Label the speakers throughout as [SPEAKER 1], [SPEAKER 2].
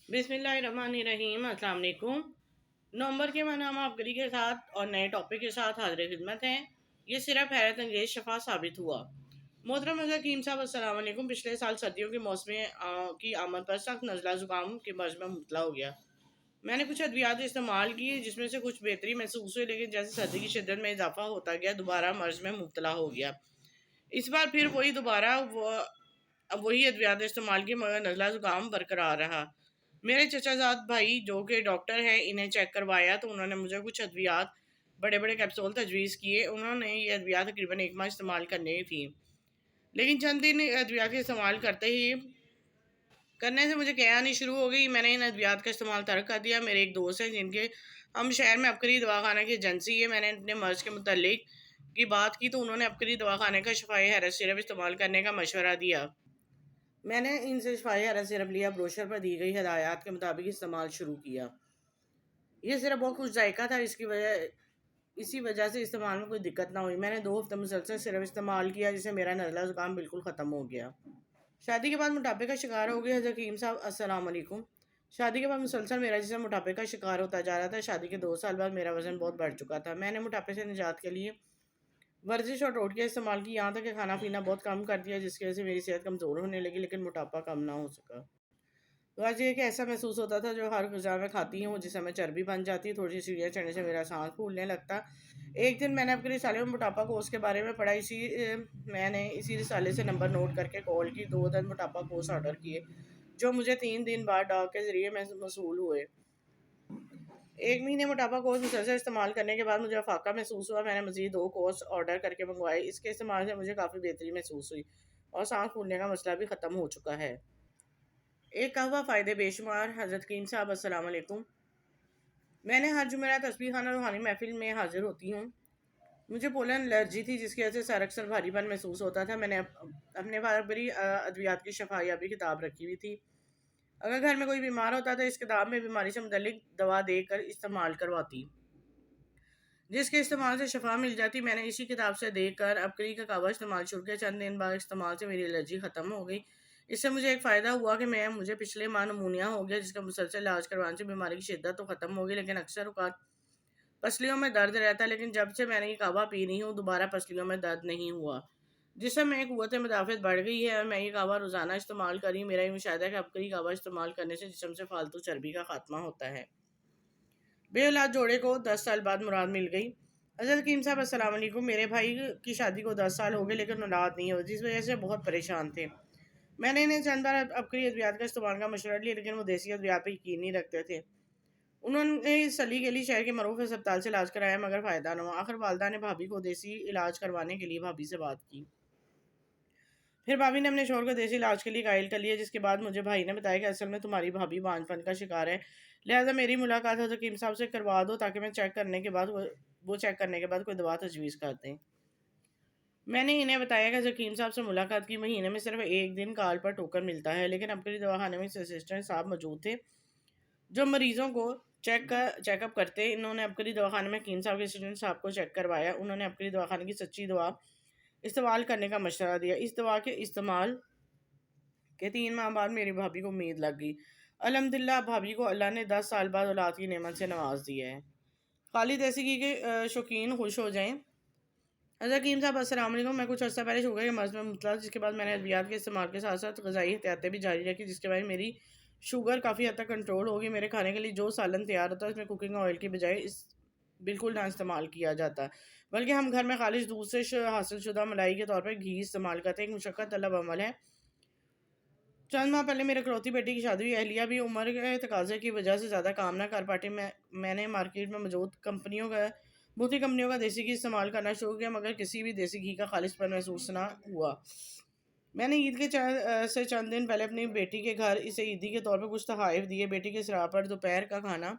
[SPEAKER 1] بسم اللہ الرحمن الرحیم، السلام علیکم۔ نومبر کے ماہ ہم آپ گری کے ساتھ اور نئے ٹاپک کے ساتھ حاضر خدمت ہیں۔ یہ صرف حیرت انگیز شفا ثابت ہوا۔ محترم حکیم صاحب السلام علیکم۔ پچھلے سال سردیوں کے موسم کی آمد پر سخت نزلہ زکام کے مرض میں مبتلا ہو گیا۔ میں نے کچھ ادویات استعمال کی جس میں سے کچھ بہتری محسوس ہوئی، لیکن جیسے سردی کی شدت میں اضافہ ہوتا گیا دوبارہ مرض میں مبتلا ہو گیا۔ اس بار پھر وہی ادویات استعمال کی، مگر نزلہ زکام برقرار رہا۔ میرے چچا زاد بھائی جو کہ ڈاکٹر ہیں، انہیں چیک کروایا تو انہوں نے مجھے کچھ ادویات بڑے بڑے کیپسول تجویز کیے۔ انہوں نے یہ ادویات تقریباً 1 ماہ استعمال کرنے تھیں، لیکن چند دن ادویات کے استعمال کرنے سے مجھے کیانی شروع ہو گئی۔ میں نے ان ادویات کا استعمال ترک کر دیا۔ میرے ایک دوست ہیں جن کے ہم شہر میں عبقری دواخانہ کی ایجنسی ہے۔ میں نے اپنے مرض کے متعلق کی بات کی تو انہوں نے عبقری دواخانے کا شفائی حیرت سیرپ استعمال کرنے کا مشورہ دیا۔ میں نے ان سے شفائی حیرت سیرپ لیا، بروشر پر دی گئی ہدایات کے مطابق استعمال شروع کیا۔ یہ سیرپ بہت خوش ذائقہ تھا، اسی وجہ سے استعمال میں کوئی دقت نہ ہوئی۔ میں نے 2 ہفتے مسلسل سیرپ استعمال کیا، جس سے میرا نزلہ زکام بالکل ختم ہو گیا۔ شادی کے بعد موٹاپے کا شکار ہو گیا۔ حکیم صاحب السلام علیکم۔ شادی کے بعد مسلسل میرا جسم موٹاپے کا شکار ہوتا جا رہا تھا۔ شادی کے 2 سال بعد میرا وزن بہت بڑھ چکا تھا۔ میں نے موٹاپے سے نجات کے لیے ورزش اور ٹوٹکے استعمال کی، یہاں تک کہ کھانا پینا بہت کم کر دیا، جس کی وجہ سے میری صحت کمزور ہونے لگی، لیکن موٹاپا کم نہ ہو سکا۔ تو آج یہ کہ ایسا محسوس ہوتا تھا جو ہر غذا میں کھاتی ہوں جس سے میں چربی بن جاتی، تھوڑی سی سیڑھیاں چڑھنے سے میرا سانس پھولنے لگتا۔ ایک دن میں نے اپنے رسالے میں موٹاپا کوس کے بارے میں پڑھا، میں نے اسی رسالے سے نمبر نوٹ کر کے کال کی۔ 2 عدد موٹاپا کوس آرڈر کیے جو مجھے 3 دن بعد ڈاک کے ذریعے موصول ہوئے۔ 1 مہینے موٹاپا کوس مسلسل استعمال کرنے کے بعد مجھے افاقہ محسوس ہوا۔ میں نے مزید 2 کورس آرڈر کر کے منگوائے۔ اس کے استعمال سے مجھے کافی بہتری محسوس ہوئی اور سانس پھولنے کا مسئلہ بھی ختم ہو چکا ہے۔ ایک قہوہ فائدے بے شمار۔ حضرت حکیم صاحب السلام علیکم۔ میں نے ہر جمعرات تسبیح خانہ روحانی محفل میں حاضر ہوتی ہوں۔ مجھے پولن الرجی تھی جس کی وجہ سے سر اکثر بھاری پن محسوس ہوتا تھا۔ میں نے اپنے بڑی ادویات کی شفا یابی کتاب رکھی ہوئی تھی۔ اگر گھر میں کوئی بیمار ہوتا تو اس کتاب میں بیماری سے متعلق دوا دے کر استعمال کرواتی، جس کے استعمال سے شفا مل جاتی۔ میں نے اسی کتاب سے دیکھ کر عبقری کا قہوہ استعمال شروع کیا۔ چند دن بعد استعمال سے میری الرجی ختم ہو گئی۔ اس سے مجھے ایک فائدہ ہوا کہ مجھے پچھلے ماہ نمونیا ہو گیا، جس کا مسلسل علاج کروانے سے بیماری کی شدت تو ختم ہو گئی، لیکن اکثر اوقات پسلیوں میں درد رہتا ہے۔ لیکن جب سے میں نے یہ قہوہ پی رہی ہوں دوبارہ پسلیوں میں درد نہیں ہوا، جسم میں قوت مدافعت بڑھ گئی ہے اور میں یہ قہوہ روزانہ استعمال کر رہی ہوں۔ میرا یہ مشاہدہ ہے کہ عبقری قہوہ استعمال کرنے سے جسم سے فالتو چربی کا خاتمہ ہوتا ہے۔ بے اولاد جوڑے کو 10 سال بعد مراد مل گئی۔ حضرت حکیم صاحب السلام علیکم۔ میرے بھائی کی شادی کو 10 سال ہو گئے لیکن اولاد نہیں ہو، جس وجہ سے بہت پریشان تھے۔ میں نے انہیں چند بار عبقری ادویات کا استعمال کا مشورہ لیا، لیکن وہ دیسی ادویات پہ یقین نہیں رکھتے تھے۔ انہوں نے سلی گلی شہر کے معروف ہسپتال سے علاج کرایا مگر فائدہ نہ ہوا۔ آخر والدہ نے بھابھی کو دیسی علاج کروانے کے لیے بھابھی سے بات کی۔ پھر بھابھی نے اپنے شوہر کو دیسی علاج کے لیے قائل کر لیا، جس کے بعد مجھے بھائی نے بتایا کہ اصل میں تمہاری بھابھی بانجھ پن کا شکار ہے، لہٰذا میری ملاقات حضرت حکیم صاحب سے کروا دو تاکہ میں چیک کرنے کے بعد کوئی دوا تجویز کر دیں۔ میں نے انہیں بتایا کہ حضرت حکیم صاحب سے ملاقات کی مہینے میں صرف 1 دن کال پر ٹوکن ملتا ہے، لیکن عبقری دواخانے میں اسسٹنٹ صاحب موجود تھے جو مریضوں کو چیک اپ کرتے۔ انہوں نے عبقری دواخانے میں حکیم صاحب کے اسسٹنٹ صاحب کو چیک کروایا۔ انہوں نے عبقری دواخانے کی سچی دوا استعمال کرنے کا مشورہ دیا۔ اس دوا کے استعمال کے 3 ماہ بعد میری بھابھی کو امید لگ گئی۔ الحمدللہ بھابھی کو اللہ نے 10 سال بعد اولاد کی نعمت سے نواز دیا ہے۔ خالی دیسی گھی کے شوقین خوش ہو جائیں۔ حضرت حکیم صاحب السلام علیکم۔ میں کچھ عرصہ پہلے شوگر کے مرض میں مبتلا، جس کے بعد میں نے ادویات کے استعمال کے ساتھ ساتھ غذائی احتیاطیں بھی جاری رکھی، جس کے بعد میری شوگر کافی حد تک کنٹرول ہوگی۔ میرے کھانے کے لیے جو سالن تیار ہوتا ہے اس میں کوکنگ آئل کی بجائے بالکل نہ استعمال کیا جاتا، بلکہ ہم گھر میں خالص دودھ سے حاصل شدہ ملائی کے طور پر گھی استعمال کرتے ہیں۔ ایک مشقت طلب عمل ہے۔ چند ماہ پہلے میرے اکلوتی بیٹی کی شادی ہوئی۔ اہلیہ بھی عمر کے تقاضے کی وجہ سے زیادہ کام نہ کر پاتی۔ میں نے مارکیٹ میں موجود بہت سی کمپنیوں کا دیسی گھی استعمال کرنا شروع کیا، مگر کسی بھی دیسی گھی کا خالص پن محسوس نہ ہوا۔ میں نے عید کے سے چند دن پہلے اپنی بیٹی کے گھر اسے عیدی کے طور پر کچھ تحائف دیے۔ بیٹی کے اسراء پر دوپہر کا کھانا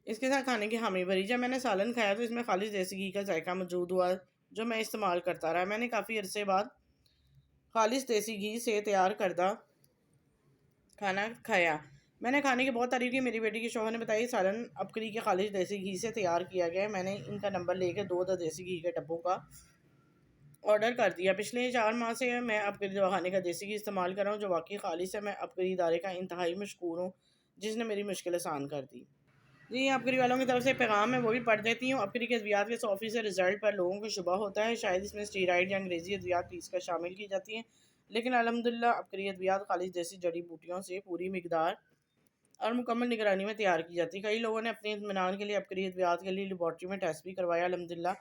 [SPEAKER 1] اس کے ساتھ کھانے کی حامی بھری۔ جب میں نے سالن کھایا تو اس میں خالص دیسی گھی کا ذائقہ موجود ہوا جو میں استعمال کرتا رہا۔ میں نے کافی عرصے بعد خالص دیسی گھی سے تیار کردہ کھانا کھایا۔ میں نے کھانے کی بہت تعریف کی۔ میری بیٹی کے شوہر نے بتایا یہ سالن عبقری کے خالص دیسی گھی سے تیار کیا گیا ہے۔ میں نے ان کا نمبر لے کے 2 دیسی گھی کے ڈبوں کا آرڈر کر دیا۔ پچھلے 4 ماہ سے میں اپگریڈ دواخانے کا دیسی گھی استعمال کر رہا ہوں جو واقعی خالص ہے۔ میں اپگریڈ ادارے کا انتہائی مشکور ہوں جس نے میری مشکل آسان کر دی۔ جی اپگریڈ والوں کی طرف سے پیغام ہے وہ بھی پڑھ دیتی ہوں۔ اپگریڈ کے ادویات کے 100% رزلٹ پر لوگوں کو شبہ ہوتا ہے، شاید اس میں اسٹیرائڈ یا انگریزی ادویات پیس کر شامل کی جاتی ہیں، لیکن الحمدللہ اپگریڈ ادویات خالص دیسی جڑی بوٹیوں سے پوری مقدار اور مکمل نگرانی میں تیار کی جاتی ہے۔ کئی لوگوں نے اپنے اطمینان کے لیے اپگریڈ ادویات کے لیے لیبارٹری میں ٹیسٹ بھی کروایا۔ الحمدللہ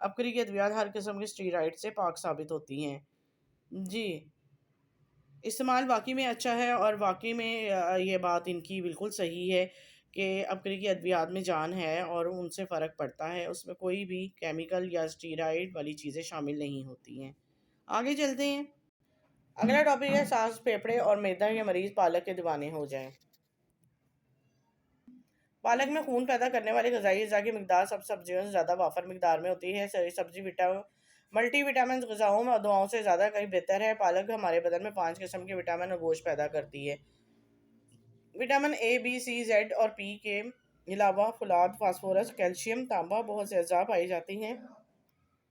[SPEAKER 1] اپگریڈ کے ادویات ہر قسم کے اسٹیرائڈ سے پاک ثابت ہوتی ہیں۔ جی استعمال واقعی میں اچھا ہے، اور واقعی میں یہ بات ان کی بالکل صحیح ہے کہ اپگریڈ کی ادویات میں جان ہے اور ان سے فرق پڑتا ہے، اس میں کوئی بھی کیمیکل یا اسٹیرائڈ والی چیزیں شامل نہیں ہوتی ہیں۔ آگے چلتے ہیں۔ اگلا ٹاپک ہے سانس پھیپھڑے اور معدہ کے مریض پالک کے دیوانے ہو جائیں۔ پالک میں خون پیدا کرنے والے غذائی اجزاء کی مقدار سب سبزیوں سے زیادہ وافر مقدار میں ہوتی ہے۔ سبزی ملٹی وٹامنز غذاؤں اور دواؤں سے زیادہ کہیں بہتر ہے۔ پالک ہمارے بدن میں 5 قسم کے وٹامن اور گوشت پیدا کرتی ہے۔ Vitamin A, B, C, Z اور پی کے علاوہ فولاد، فاسفورس، کیلشیم، تانبا بہت سے اجزاء پائی جاتی ہیں۔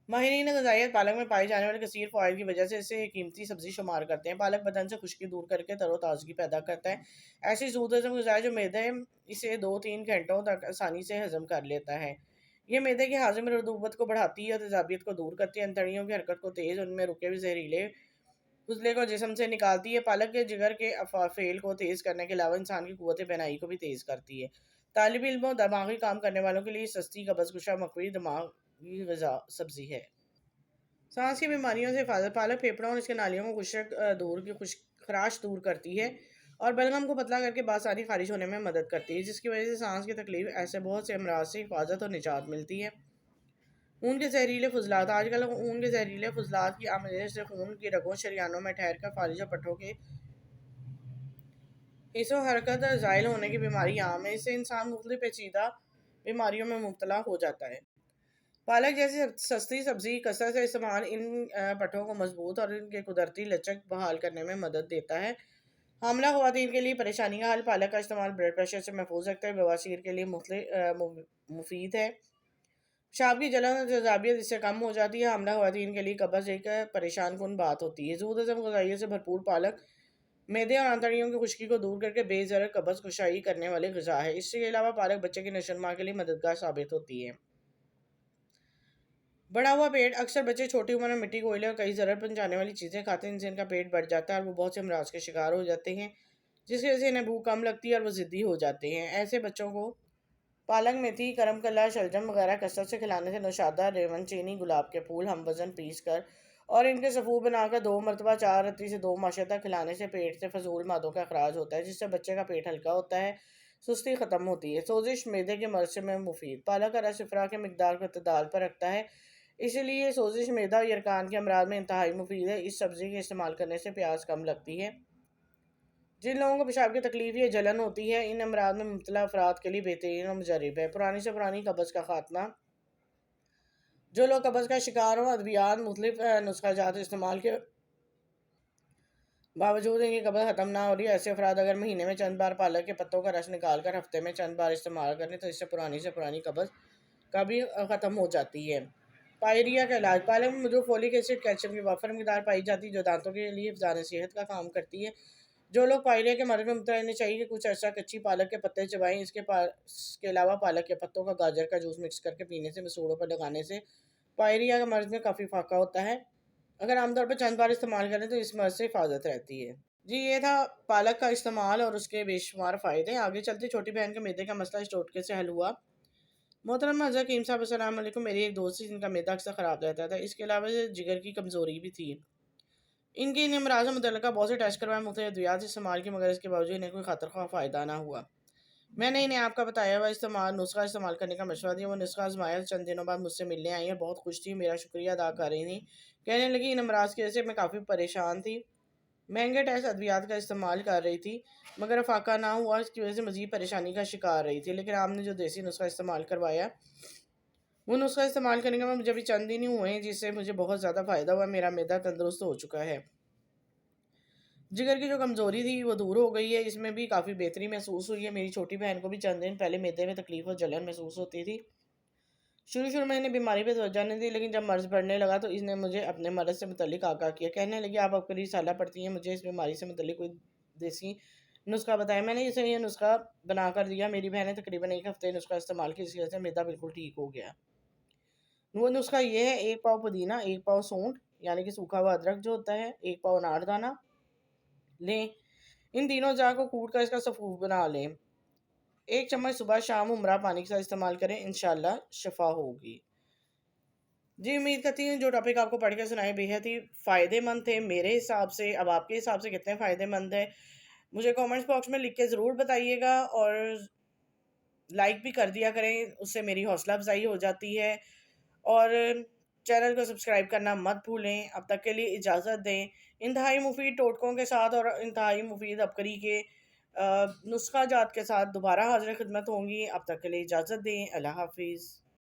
[SPEAKER 1] ماہرین غذائیت پالک میں پائے جانے والے کثیر فوائد کی وجہ سے اسے ایک قیمتی سبزی شمار کرتے ہیں۔ پالک بدن سے خشکی دور کر کے تر و تازگی پیدا کرتا ہے۔ ایسی زود ہضم غذا ہے جو معدہ اسے 2-3 گھنٹوں تک آسانی سے ہضم کر لیتا ہے۔ یہ معدے کی ہاضمہ رطوبت کو بڑھاتی ہے اور تیزابیت کو دور کرتی ہے، انتڑیوں کی حرکت کو تیز، ان میں رکے ہوئے زہریلے فضلے کو جسم سے نکالتی ہے۔ پالک کے جگر کے فعل کو تیز کرنے کے علاوہ انسان کی قوت بینائی کو بھی تیز کرتی ہے۔ طالب علموں، دماغی کام کرنے والوں کے لیے سستی، قبض کشا، مقوی دماغی غذا سبزی ہے۔ سانس کی بیماریوں سے حفاظت۔ پالک پھیپھڑوں اور اس کے نالیوں کو خراش دور کرتی ہے اور بلغم کو پتلا کر کے بآسانی خارج ہونے میں مدد کرتی ہے، جس کی وجہ سے سانس کی تکلیف ایسے بہت سے امراض سے حفاظت اور نجات ملتی ہے۔ خون کے زہریلے فضلات۔ آج کل خون کے زہریلے فضلات کی آمیزش سے خون کی رگوں شریانوں میں ٹھہر کر فالج اور پٹھوں کے حص و حرکت زائل ہونے کی بیماری عام ہے۔ اس سے انسان مختلف پیچیدہ بیماریوں میں مبتلا ہو جاتا ہے۔ پالک جیسی سستی سبزی کثرت سے استعمال ان پٹھوں کو مضبوط اور ان کے قدرتی لچک بحال کرنے میں مدد دیتا ہے۔ حاملہ خواتین کے لیے پریشانی کا حل۔ پالک کا استعمال بلڈ پریشر سے محفوظ رکھتا ہے، بواسیر کے لیے مفید ہے، پیشاب کی جلن اور تیزابیت اس سے کم ہو جاتی ہے۔ حاملہ خواتین کے لیے قبض ایک پریشان کن بات ہوتی ہے۔ زود ہضم غذائیت سے بھرپور پالک معدے اور آنتڑیوں کی خشکی کو دور کر کے بے ضرر قبض کشائی کرنے والی غذا ہے۔ اس کے علاوہ پالک بچے کی نشو و نما کے لیے مددگار ثابت ہوتی ہے۔ بڑھا ہوا پیٹ۔ اکثر بچے چھوٹی عمر میں مٹی، کوئلے اور کئی ضرر پہنچانے والی چیزیں کھاتے ہیں، جن سے ان کا پیٹ بڑھ جاتا ہے اور وہ بہت سے امراض کے شکار ہو جاتے ہیں، جس کی وجہ سے انہیں بھوک کم لگتی ہے اور وہ ضدی ہو جاتے ہیں۔ ایسے بچوں کو پالک، میتھی، کرم کلا، شلجم وغیرہ کثرت سے کھلانے سے نوشادہ، ریون، چینی، گلاب کے پھول ہم وزن پیس کر اور ان کے سفو بنا کر 2 مرتبہ 4 رتی سے 2 ماشے تک کھلانے سے پیٹ سے فضول مادوں کا اخراج ہوتا ہے، جس سے بچے کا پیٹ ہلکا ہوتا ہے، سستی ختم ہوتی ہے۔ سوزش معدے کے مرض میں مفید۔ پالک کا رس افرا کی مقدار کو اعتدال پر رکھتا ہے، اسی لیے سوزش معدہ اور یرقان کے امراض میں انتہائی مفید ہے۔ اس سبزی کے استعمال کرنے سے پیاس کم لگتی ہے۔ جن لوگوں کو پیشاب کی تکلیف یا جلن ہوتی ہے، ان امراض میں مبتلا افراد کے لیے بہترین اور مجرب ہے۔ پرانی سے پرانی قبض کا خاتمہ۔ جو لوگ قبض کا شکار ہوں، ادویات، مختلف نسخہ جات استعمال کے باوجود ان کی قبض ختم نہ ہو رہی، ایسے افراد اگر مہینے میں چند بار پالک کے پتوں کا رس نکال کر ہفتے میں چند بار استعمال کریں تو اس سے پرانی قبض کبھی ختم ہو جاتی ہے۔ پائریا کا علاج۔ پالک میں موجود فولک ایسڈ کیلشیم کی وافر مقدار پائی جاتی ہے جو دانتوں کے لیے حفظان صحت کا کام کرتی ہے۔ جو لوگ پائریا کے مرض میں مبتلا انہیں چاہیے کہ کچھ عرصہ کچی پالک کے پتے چبائیں۔ اس کے علاوہ پالک کے پتوں کا گاجر کا جوس مکس کر کے پینے سے مسوڑوں پر لگانے سے پائریا کا مرض میں کافی فائدہ ہوتا ہے۔ اگر عام طور پر چند بار استعمال کریں تو اس مرض سے حفاظت رہتی ہے۔ جی یہ تھا پالک کا استعمال اور اس کے بے شمار فائدے۔ آگے چلتے چھوٹی بہن کے معدے کا مسئلہ اس ٹوٹکے سے حل ہوا۔ محترم حضرت کریم صاحب السلام علیکم۔ میری ایک دوست تھی جن کا معدہ اکثر خراب رہتا تھا، اس کے علاوہ جگر کی کمزوری بھی تھی۔ ان کے امراض سے متعلقہ بہت سے ٹیسٹ کروائے، مختلف ادویات استعمال کی، مگر اس کے باوجود انہیں کوئی خاطر خواہ فائدہ نہ ہوا۔ میں نے انہیں آپ کا بتایا ہوا نسخہ استعمال کرنے کا مشورہ دیا۔ وہ نسخہ آزمایا، چند دنوں بعد مجھ سے ملنے آئی اور بہت خوش تھی، میرا شکریہ ادا کر رہی تھیں۔ کہنے لگی ان امراض کی وجہ سے میں کافی پریشان تھی، مہنگے ٹیسٹ ادویات کا استعمال کر رہی تھی، مگر افاقہ نہ ہوا، اس کی وجہ سے مزید پریشانی کا شکار رہی تھی، لیکن آپ نے جو دیسی نسخہ استعمال کروایا وہ نسخہ استعمال کرنے کے بعد مجھے ابھی چند دن ہی ہوئے ہیں، جس سے مجھے بہت زیادہ فائدہ ہوا۔ میرا معدہ تندرست ہو چکا ہے، جگر کی جو کمزوری تھی وہ دور ہو گئی ہے، اس میں بھی کافی بہتری محسوس ہوئی ہے۔ میری چھوٹی بہن کو بھی چند دن پہلے معدے میں تکلیف اور جلن محسوس ہوتی تھی۔ شروع میں نے بیماری پہ توجہ نہیں دی، لیکن جب مرض بڑھنے لگا تو اس نے مجھے اپنے مرض سے متعلق آگاہ کیا۔ کہنے لگی آپ اب رسالہ پڑھتی ہیں، مجھے اس بیماری سے متعلق کوئی دیسی نسخہ بتایا۔ میں نے اسے یہ نسخہ بنا کر دیا۔ میری بہن نے تقریباً 1 ہفتے نسخہ استعمال کی، اس کی وجہ سے معدہ بالکل ٹھیک ہو گیا۔ وہ نسخہ یہ ہے: 1 پاؤ پودینہ، 1 پاؤ سونٹ یعنی کہ سوکھا ہوا ادرک جو ہوتا ہے، 1 پاؤ انار دانہ لیں۔ ان تینوں اجزاء کو کوٹ کر اس کا سفوف بنا لیں۔ 1 چمچ صبح شام ہمراہ پانی کے ساتھ استعمال کریں، انشاءاللہ شفا ہوگی۔ جی امید کرتی ہوں جو ٹاپک آپ کو پڑھ کے سنائے بےحد ہی فائدے مند تھے میرے حساب سے۔ اب آپ کے حساب سے کتنے فائدے مند ہے مجھے کامنٹس باکس میں لکھ کے ضرور بتائیے گا، اور لائک بھی کر دیا کریں، اس سے میری حوصلہ افزائی ہو جاتی ہے، اور چینل کو سبسکرائب کرنا مت بھولیں۔ اب تک کے لیے اجازت دیں۔ انتہائی مفید ٹوٹکوں کے ساتھ اور انتہائی مفید عبقری کے نسخہ جات کے ساتھ دوبارہ حاضر خدمت ہوں گی۔ اب تک کے لیے اجازت دیں۔ اللہ حافظ۔